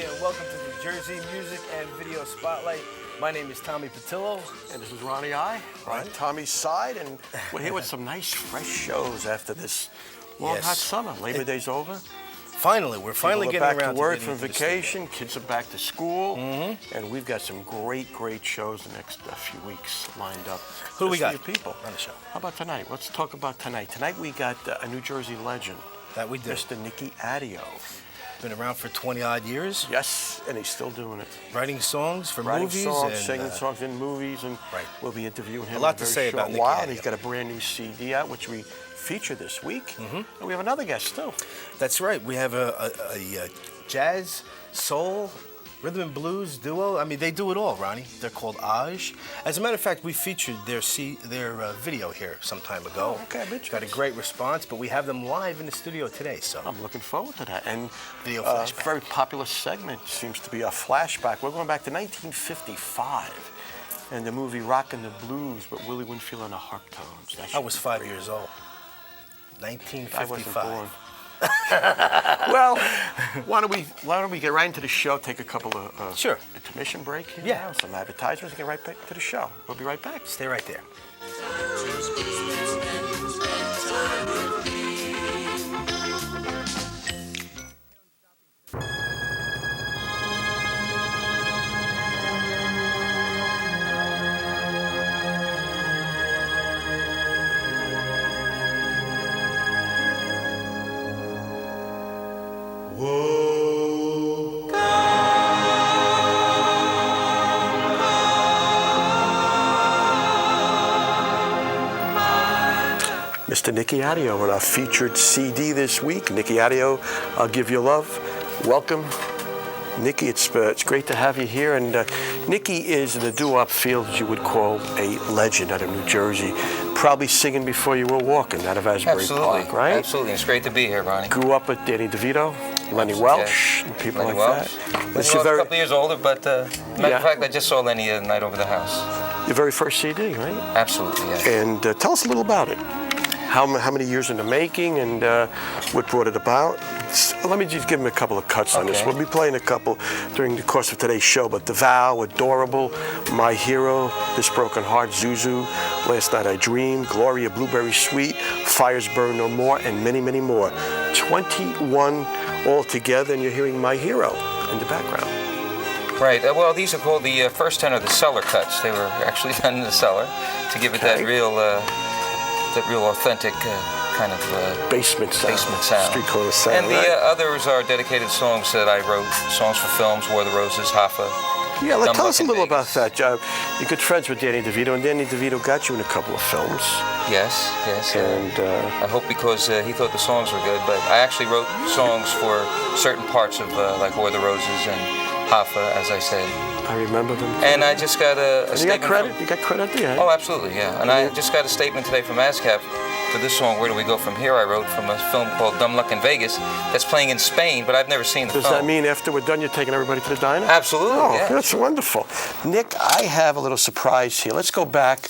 and welcome to the Jersey Music and Video Spotlight. My name is Tommy Petillo. And this is Ronnie I. We're on Tommy's side, and we're here with some nice, fresh shows after this long, hot summer. Labor Day's over. Finally, we're finally getting back around to work to from vacation. Kids are back to school, and we've got some great shows the next few weeks lined up. Who do we got? For you people on the show? How about tonight? Let's talk about tonight. Tonight we got a New Jersey legend. That we do. Mr. Nicky Addeo. Been around for 20-odd years. Yes, and he's still doing it. Writing songs for Writing movies. songs, and, singing songs in movies, and we'll be interviewing him a lot in a to very say short about Nicky while. Addeo. And he's got a brand new CD out, which we feature this week. And we have another guest too. That's right. We have a jazz, soul, rhythm and blues duo. I mean, they do it all, Ronnie. They're called Aj. As a matter of fact, we featured their video here some time ago. Oh, okay, got a great response, but we have them live in the studio today. So I'm looking forward to that. And video a flashback. very popular segment seems to be a flashback. We're going back to 1955 and the movie Rockin' the Blues, but Willie Winfield and the Harptones. I was 5 years old. 1955. I wasn't born. Well, why don't we get right into the show? Take a couple of intermission break here. Yeah. Some advertisements, and get right back to the show. We'll be right back. Stay right there. Mr. Nicky Addeo on our featured CD this week. Nicky Addeo, I'll Give You Love. Welcome. Nicky, it's great to have you here. And Nicky is in the doo-wop field, as you would call a legend out of New Jersey. Probably singing before you were walking out of Asbury Park, right? Absolutely. It's great to be here, Ronnie. Grew up with Danny DeVito, Lenny Welch, and people Lenny like Welch. that. Lenny Welch, a couple years older, but matter of fact, I just saw Lenny the night over the house. Your very first CD, right? Absolutely, yes. And tell us a little about it. How many years in the making, and what brought it about? Let me just give him a couple of cuts on this. We'll be playing a couple during the course of today's show, but The Vow, Adorable, My Hero, This Broken Heart, Zuzu, Last Night I Dreamed, Gloria, Blueberry Sweet, Fires Burn No More, and many, many more. 21 altogether, and you're hearing My Hero in the background. Right. Well, these are called the first 10 are the cellar cuts. They were actually done in the cellar to give it that real authentic kind of basement sound. Street corner sound. And the others are dedicated songs that I wrote, songs for films, War of the Roses, Hoffa. Yeah, tell us a little about that. You're good friends with Danny DeVito, and Danny DeVito got you in a couple of films. Yes. And I hope because he thought the songs were good, but I actually wrote songs for certain parts of like War of the Roses and Hoffa, as I said. I remember them too. And I just got a statement. You got credit at the end. Oh, absolutely, yeah. And I just got a statement today from ASCAP for this song, Where Do We Go From Here? I wrote from a film called Dumb Luck in Vegas that's playing in Spain, but I've never seen the film. Does that mean after we're done, you're taking everybody to the diner? Absolutely, yeah. That's wonderful. Nick, I have a little surprise here. Let's go back.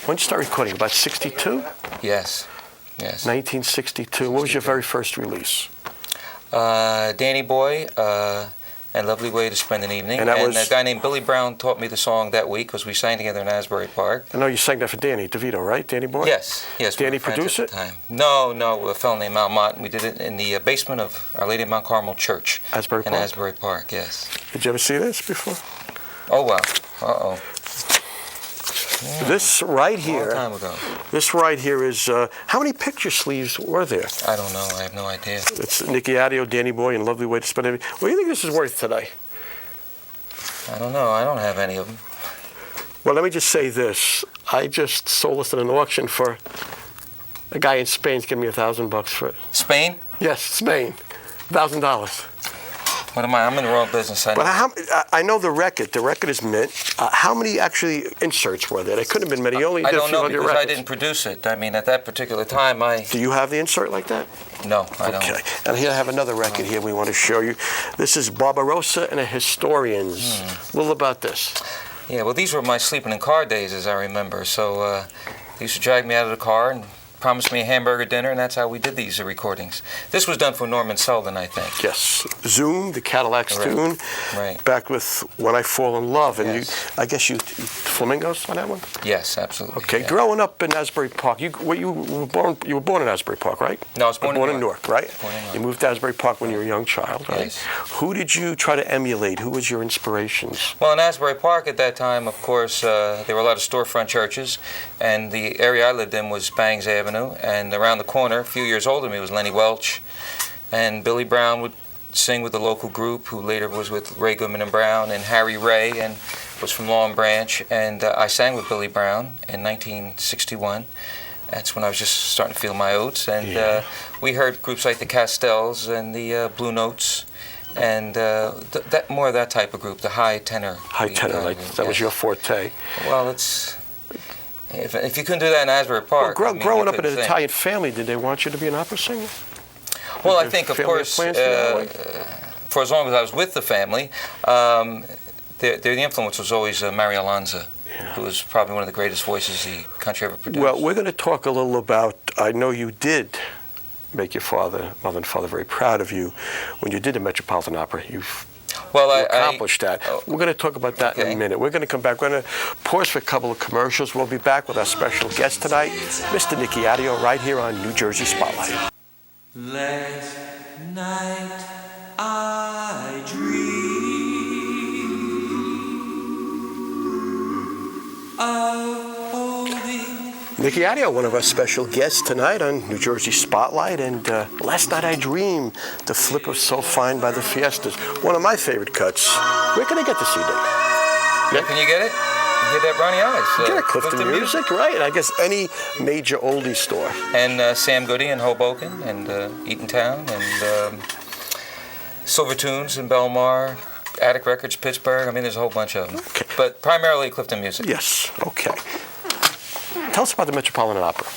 When did you start recording? About 62? Yes. 1962. What was your very first release? Danny Boy, and Lovely Way to Spend an Evening. And a guy named Billy Brown taught me the song that week because we sang together in Asbury Park. I know you sang that for Danny DeVito, right? Danny Boy? Yes. Danny produced it? No, a fellow named Mount Mott. We did it in the basement of Our Lady of Mount Carmel Church. Asbury Park? In Asbury Park, yes. Did you ever see this before? Oh, wow. Uh-oh. Yeah. This right here. A long time ago. This right here is, how many picture sleeves were there? I don't know. I have no idea. It's Nicky Addeo, Danny Boy, and Lovely Way to Spend It. What do you think this is worth today? I don't know. I don't have any of them. Well, let me just say this. I just sold this at an auction for a guy in Spain's giving me $1,000 for it. Spain? Yes, Spain. $1,000. What am I? I'm in the wrong business. I know the record. The record is mint. How many actually inserts were there? There couldn't have been many. I don't know because I didn't produce it. I mean, at that particular time, Do you have the insert like that? No, I don't. Okay. And here I have another record here we want to show you. This is Barbarossa and the Historians. A little about this. Yeah, well, these were my sleeping in car days, as I remember. So they used to drag me out of the car and promised me a hamburger dinner, and that's how we did these recordings. This was done for Norman Sullivan, I think. Yes. Zoom, the Cadillac's tune. Right. Back with When I Fall in Love. And yes. I guess you Flamingos on that one? Yes, absolutely. Okay. Yeah. Growing up in Asbury Park, you were born in Asbury Park, right? No, I was born in Newark, right? Born in Newark. You moved to Asbury Park when you were a young child, right? Yes. Who did you try to emulate? Who was your inspirations? Well, in Asbury Park at that time, of course, there were a lot of storefront churches, and the area I lived in was Bangs Avenue, and around the corner, a few years older than me, was Lenny Welch, and Billy Brown would sing with the local group, who later was with Ray Goodman and Brown, and Harry Ray, and was from Long Branch, and I sang with Billy Brown in 1961. That's when I was just starting to feel my oats, and we heard groups like the Castells and the Blue Notes, and that more of that type of group, the high tenor. High tenor, like that was your forte. Well, it's if you couldn't do that in Asbury Park. Well, growing up in an Italian family, did they want you to be an opera singer? Well, I think, of course, for as long as I was with the family, the influence was always Mary Alonzo, who was probably one of the greatest voices the country ever produced. Well, we're going to talk a little about, I know you did make your mother and father very proud of you when you did the Metropolitan Opera. You accomplished that. We're going to talk about that in a minute. We're going to come back. We're going to pause for a couple of commercials. We'll be back with our special guest tonight, Mr. Nicky Addeo, right here on New Jersey Spotlight. Last night I dreamed of holding. Nicky Addeo, one of our special guests tonight on New Jersey Spotlight, and last night I dreamed, the flip of So Fine by the Fiestas, one of my favorite cuts. Where can I get the CD? Yeah, can you get it? You get that Ronnie Eyes. Get it, Clifton Music, right? I guess any major oldie store. And Sam Goody in Hoboken, and Eatontown, and Silver Tunes in Belmar, Attic Records, Pittsburgh. I mean, there's a whole bunch of them. Okay. But primarily Clifton Music. Yes, okay. Tell us about the Metropolitan Opera.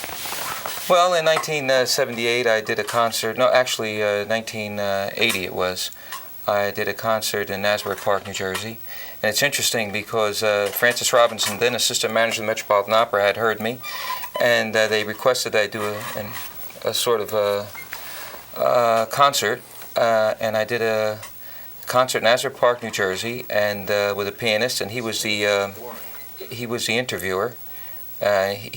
Well, in 1978, I did a concert. No, actually, 1980 it was. I did a concert in Asbury Park, New Jersey. And it's interesting because Francis Robinson, then assistant manager of the Metropolitan Opera, had heard me, and they requested I do a sort of a concert, and I did a concert in Asbury Park, New Jersey, and with a pianist, and he was the interviewer. I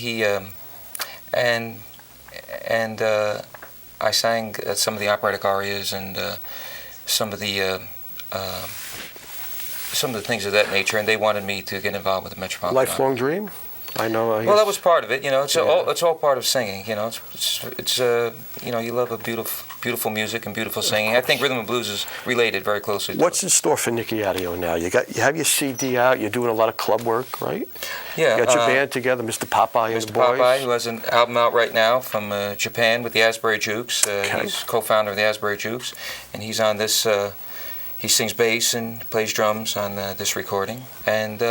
sang some of the operatic arias and some of the things of that nature, and they wanted me to get involved with the Metropolitan Lifelong Opera. Dream? I know. Well, that was part of it. You know, it's all part of singing. You know, it's you know, you love a beautiful music and beautiful singing. I think rhythm and blues is related very closely to What's in store for Nicky Addeo now? You have your CD out. You're doing a lot of club work, right? Yeah. You got your band together, Mr. Popeye and the boys. Mr. Popeye, who has an album out right now from Japan with the Asbury Jukes. He's co-founder of the Asbury Jukes, and he's on this. He sings bass and plays drums on this recording, and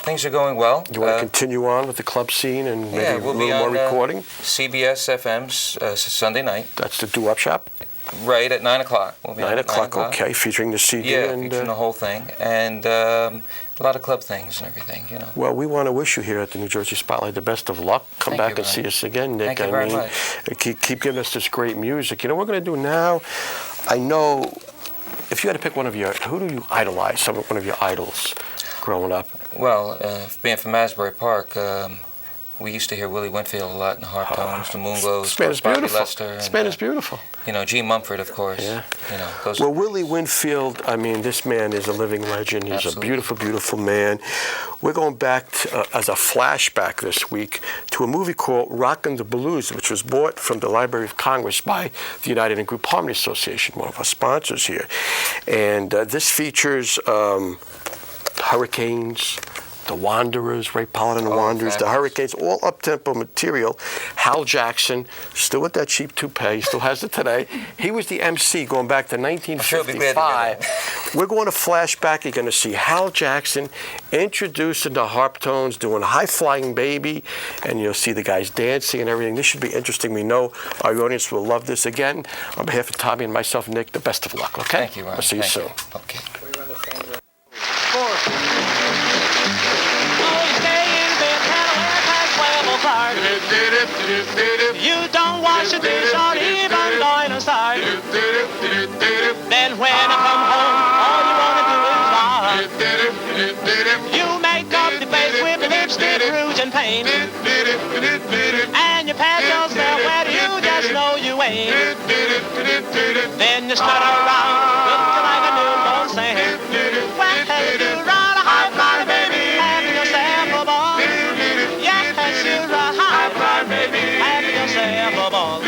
things are going well. You want to continue on with the club scene and maybe we'll a little more recording? CBS FM's Sunday night. That's the Do-Up Shop? Right, at 9 o'clock. We'll be 9 o'clock, okay, featuring the CD. Yeah, featuring the whole thing, and a lot of club things and everything, you know. Well, we want to wish you here at the New Jersey Spotlight the best of luck. Come back and see us again, Nick. Thank you very much. Keep giving us this great music. You know what we're going to do now? I know, if you had to pick who do you idolize, one of your idols growing up? Well, being from Asbury Park, we used to hear Willie Winfield a lot in the Harptones, the Moonglows, Bobby Lester. This is beautiful. You know, G. Mumford, of course. Yeah. You know, Willie Winfield, I mean, this man is a living legend. He's Absolutely. a beautiful, beautiful man. We're going back as a flashback this week to a movie called Rockin' the Blues, which was bought from the Library of Congress by the United and Group Harmony Association, one of our sponsors here. And this features Hurricanes, the Wanderers, Ray Pollard and the Wanderers, the Hurricanes, all up-tempo material. Hal Jackson, still with that cheap toupee, still has it today. He was the MC going back to 1955. We're going to flashback. You're going to see Hal Jackson introducing the Harptones, doing High Flying Baby, and you'll see the guys dancing and everything. This should be interesting. We know our audience will love this. Again, on behalf of Tommy and myself, Nick, the best of luck, okay? Thank you, Ron. I'll see you soon. Okay. Did it. You don't wash the dish or even going to start. Then when I come home, all you wanna do is bark. You make up the face with lipstick, rouge, and paint. And you pat yourself where you just know you ain't. Then you stutter around, looking like a newborn saint. Well, you run a high five, baby, having yourself a ball. Yes, you run a high five, baby, having yourself a ball.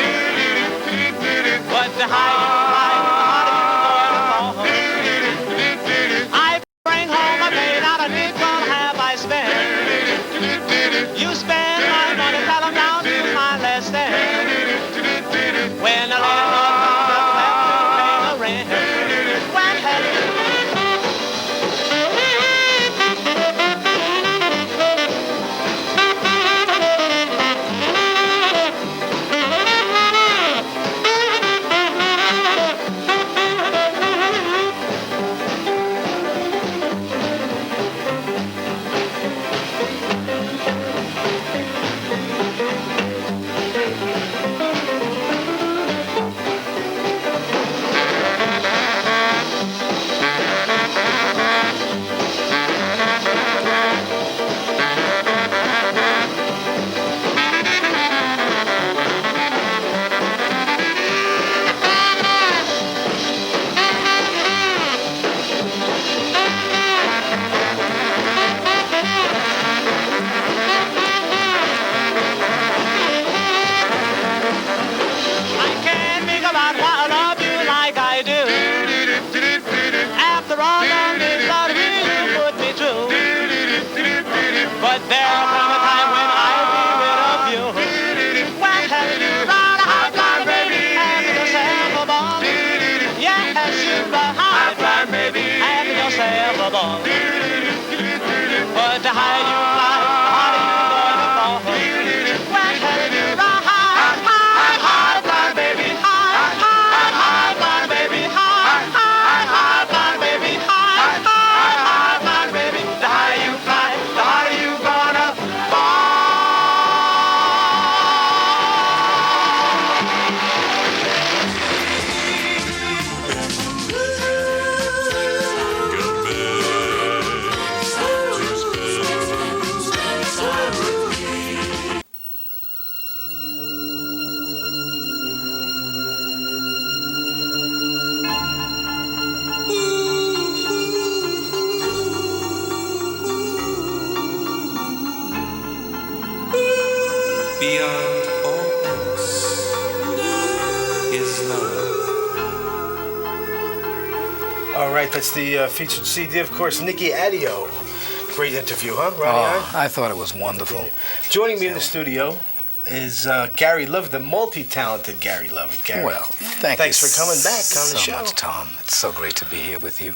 But the higher you fly, the harder you're going to fall. I bring home a pay, not a nickel have I spent. You spend my money, tell them down to my last stand. When the landlord comes up, have to pay the rent. When but the higher you fly, the harder you're going to fall. When you run high, high, high, fly, baby, high, high, high, fly, baby, high, high, high, fly, baby, high, high, high, fly, baby. The higher you fly, the harder you're gonna fall. Beyond all else is love. All right, that's the featured CD, of course, Nicky Addeo. Great interview, huh, Ronnie? I thought it was wonderful. Joining me in the studio is Gary Lovitt, the multi-talented Gary Lovitt. Gary, Well, thanks for coming back on the show. so much, Tom. It's so great to be here with you.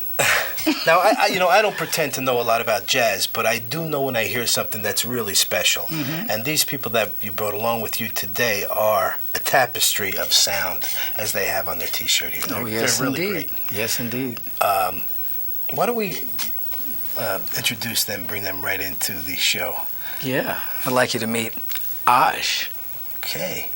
Now, I don't pretend to know a lot about jazz, but I do know when I hear something that's really special. Mm-hmm. And these people that you brought along with you today are a tapestry of sound, as they have on their T-shirt here. Oh, yes, they're really indeed. great. Yes, indeed. Why don't we introduce them, bring them right into the show? Yeah, I'd like you to meet Ash, Okay.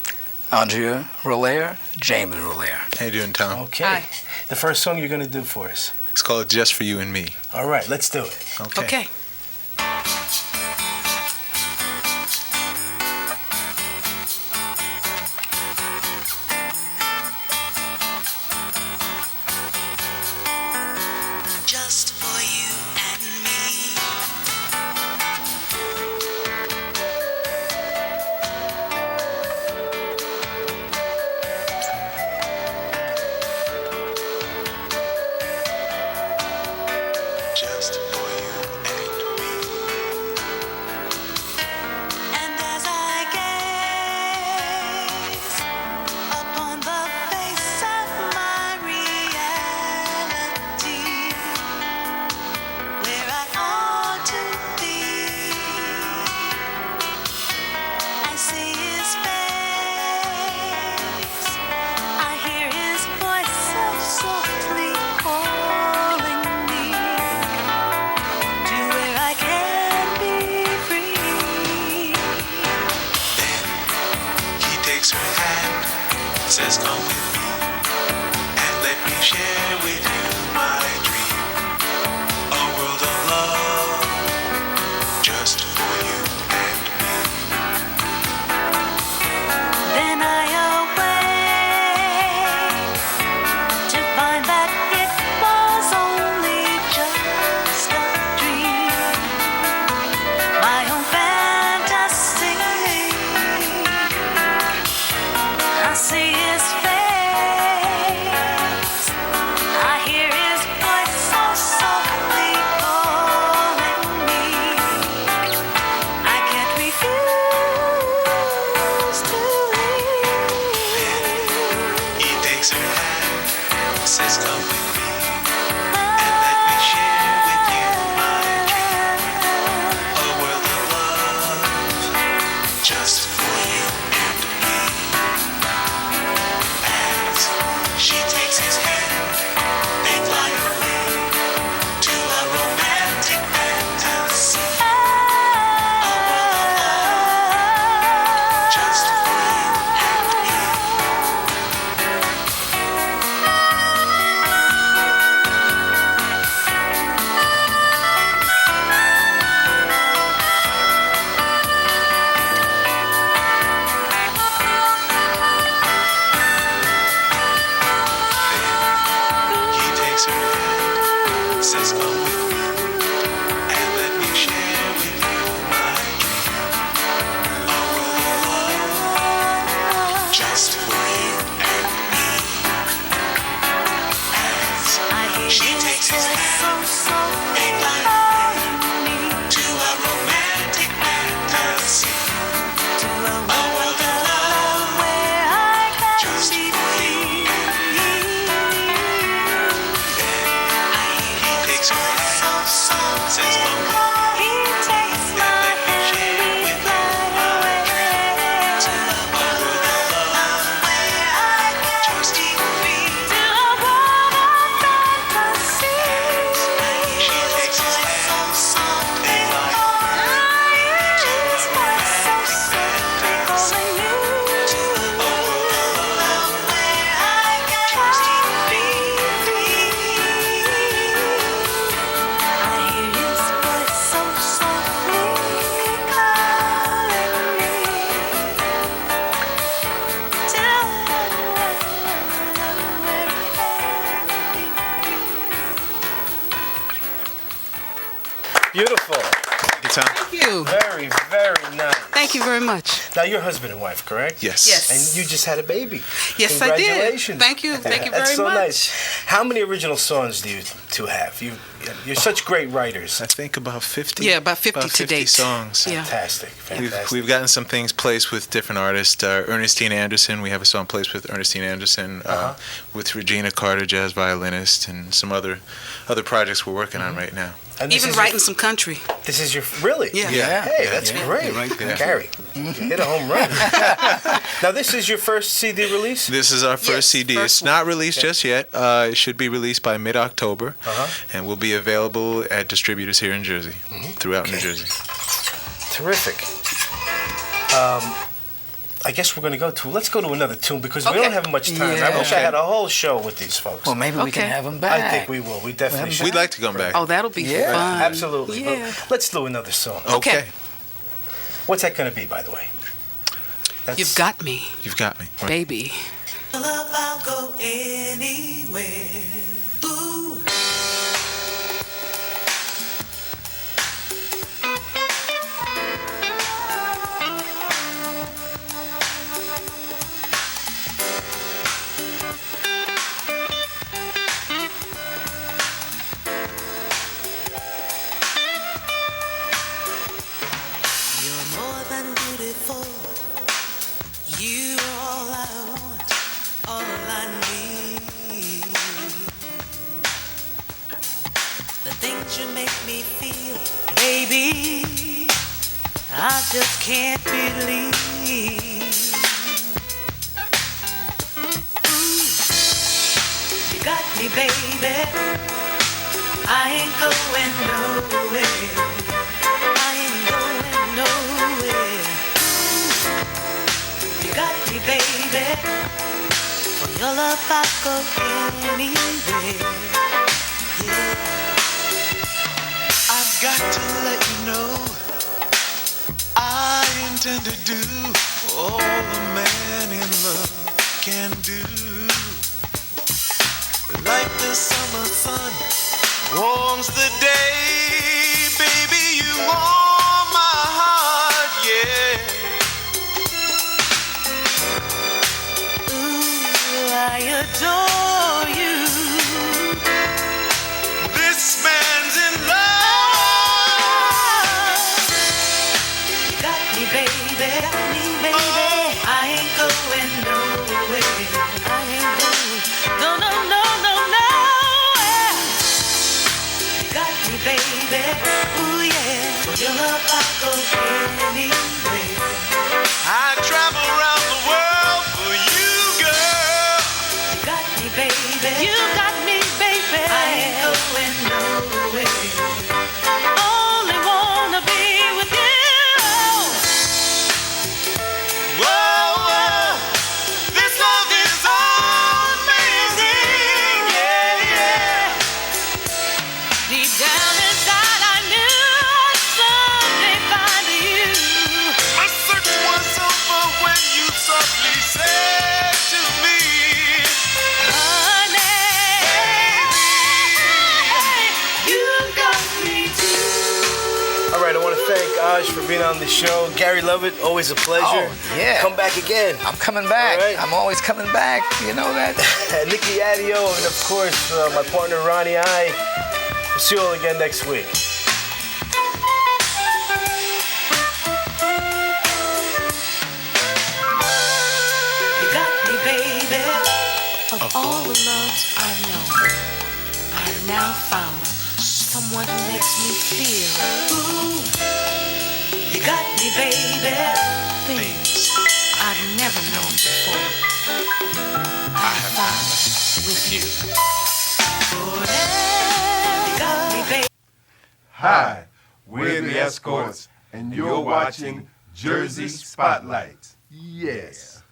Andrea Roller, James Roller. How you doing, Tom? Okay. Hi. The first song you're going to do for us. It's called Just For You and Me. All right, let's do it. Okay. Just for you and me. Just for you and me. And as I gaze upon the face of my reality, where I ought to be, I see his face, I hear his voice so softly calling me. says come with me and let me share with you my dream. A world of love just for you and me. Then I awake to find that it was only just a dream, my own fantasy. I see his face, I hear his voice so softly calling me. I can't refuse to leave. He takes her hand, says come with me and let me share with you my dream. A world of love just for you and me. As she takes his hand, they fly away to a romantic fantasy. A world of love just for you and me. He takes her hand, says come with me and let me share with you my dream. A world of love just for you and me. As she takes his hand, they fly away to a romantic fantasy. A world of love just for you and me. He takes her hand, says come with me and let me share with you my dream. A world of love just for you. She takes his hand, they fly away to a romantic fantasy. A world of love just for you. Beautiful. Hey, Tom. Thank you. Very, very nice. Thank you very much. Now, you're husband and wife, correct? Yes. Yes. And you just had a baby. Yes, I did. Congratulations. Thank you. Thank you That's very so much. nice. How many original songs do you two have? You're such great writers. I think about 50. Yeah, about 50 to date. songs. Yeah. Fantastic. Fantastic. We've gotten some things placed with different artists. Ernestine Anderson, we have a song placed with Ernestine Anderson, with Regina Carter, jazz violinist, and some other projects we're working on right now. And this Even is writing some country. This is your really? Yeah. Hey, that's great. You're right there. Gary, you hit a home run. Now, this is your first CD release? This is our first Yes, CD. first It's one. not released just yet. It should be released by mid-October, and will be available at distributors here in Jersey, throughout New Jersey. Terrific. I guess we're going to let's go to another tune because we Okay. don't have much time. I wish I had a whole show with these folks. Well, maybe we can Okay. have them back. I think we will. We definitely should. We'd like to come back. Oh, that'll be Yeah. fun. Absolutely. But Yeah. let's do another song. Okay. What's that going to be, by the way? You've got me, You've got me. baby. Love, I'll go anywhere. Ooh. You're more than beautiful. You're all I want, all I need. The things you make me feel, baby, I just can't believe. Ooh, you got me, baby. I ain't going nowhere. I ain't going nowhere. You got me, baby. your love I go anywhere. Yeah. I've got to let you know I intend to do all a man in love can do. Like the summer sun warms the day, baby, you warm my heart, yeah. Ooh, I adore you. This man's in love. You got me, baby. Got me, baby. I ain't going nowhere. I ain't going. No, no, no, no, nowhere. You got me, baby. Ooh, yeah. For your love, I go anywhere. I travel around the world for you, girl. You got me, baby. You got me, baby. I ain't going nowhere. Only wanna be with you. Whoa, whoa, this love is amazing, yeah, yeah. Deep down inside, I knew I'd someday find you. My search was over when you softly said to me, Honey, you got me too. All right, I want to thank Aj for being on the show. Gary Lovitt, always a pleasure. Oh, yeah. Come back again. I'm coming back. All right. I'm always coming back. You know that? Nicky Addeo, and of course, my partner Ronnie I. We'll see you all again next week. You got me, baby. Of all the loves I've known, I've now found someone who makes me feel. Ooh, you got me, baby. Things I've never known before. I have found with you. Forever. You got me, baby. Hi, we're the Escorts, and you're watching Jersey Spotlight. Yes.